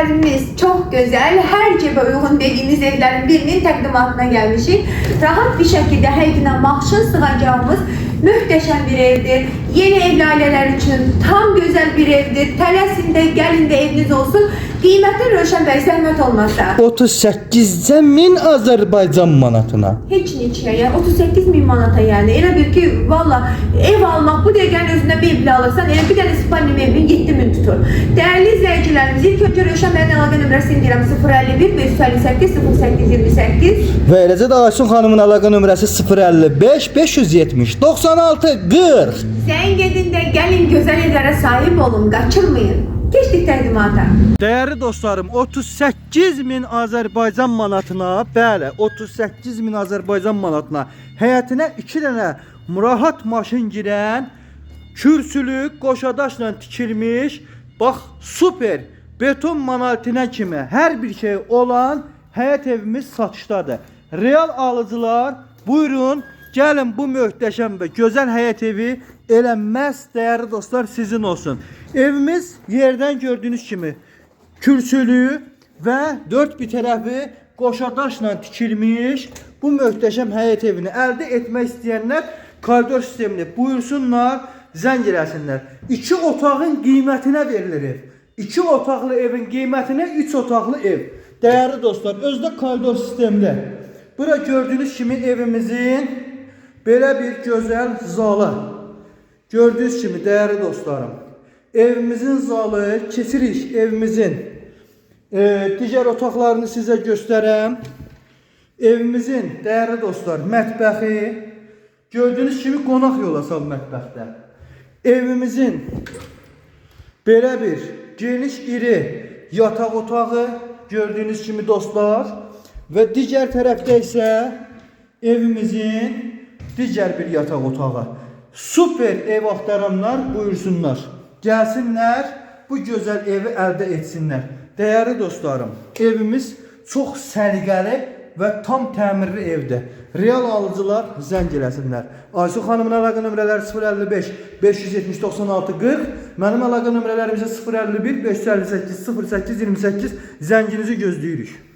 evlerimiz çok güzel, her cebe uygun dediğimiz evlerin birinin təqdimatına gelmişik. Rahat bir şekilde həyətinə maşın sığacağımız muhteşem bir evdir. Yeni evli aileler için tam güzel bir evdir. Tələsin də, gəlin də eviniz olsun. Qiyməti Rövşən bəy zəhmət olmasa. 38.000 Azərbaycan manatına. Heç neçəyə, yəni 38.000 manata yəni. Elə bil ki, valla ev almaq, bu dəqiqənin özündə bir evli alırsan, elə bir dənə spalni evin 7.000 tutur. Değerli izleyicilerimiz, ilk önce Rövşən bəyin əlaqə nömrəsini deyirəm 051 558 0828. Və eləcə də Aysun xanımın əlaqə nömrəsi 055 570 96 40. Zəng edin də gəlin gözəl evlərə sahib olun, qaçırmayın. Keçdik təqdimata. Dəyərli dostlarım, 38.000 Azərbaycan manatına, bəli, 38.000 Azərbaycan manatına həyətinə 2 dənə murahat maşın girən, kürsülü, qoşadaşla tikilmiş, bax, super beton monolitinə kimi hər bir şey olan həyət evimiz satışdadır. Real alıcılar, buyurun, gəlin bu möhtəşəm və gözəl həyət evi elə məhz dəyərli dostlar sizin olsun. Evimiz yerdən gördüyünüz kimi kürsülü və dörd bir tərəfi qoşadaşla tikilmiş bu möhtəşəm həyət evini əldə etmək istəyənlər koridor sistemini buyursunlar, zəng eləsinlər. 2 otağın qiymətinə verilir ev. 2 otaqlı evin qiymətinə 3 otaqlı ev. Dəyərli dostlar, özdə koridor sistemli. Bura gördüyünüz kimi evimizin belə bir gözəl zalı. Gördüyünüz kimi dəyərli dostlarım, evimizin zalı, keçirik evimizin digər otaqlarını sizə göstərəm. Evimizin dəyərli dostlar, mətbəxi, gördüyünüz kimi qonaq yola sal mətbəxdə. Evimizin belə bir geniş iri yataq otağı, gördüyünüz kimi dostlar, və digər tərəfdə isə evimizin digər bir yataq otağı. Super ev axtaranlar buyursunlar. Gəlsinlər, bu gözəl evi əldə etsinlər. Dəyərli dostlarım, evimiz çox səliqəli və tam təmirli evdir. Real alıcılar zəng eləsinlər. Aysun xanımın əlaqə nömrələri 055 570 96 40. Mənim əlaqə nömrələrim isə 051 558 08 28. Zənginizi gözləyirik.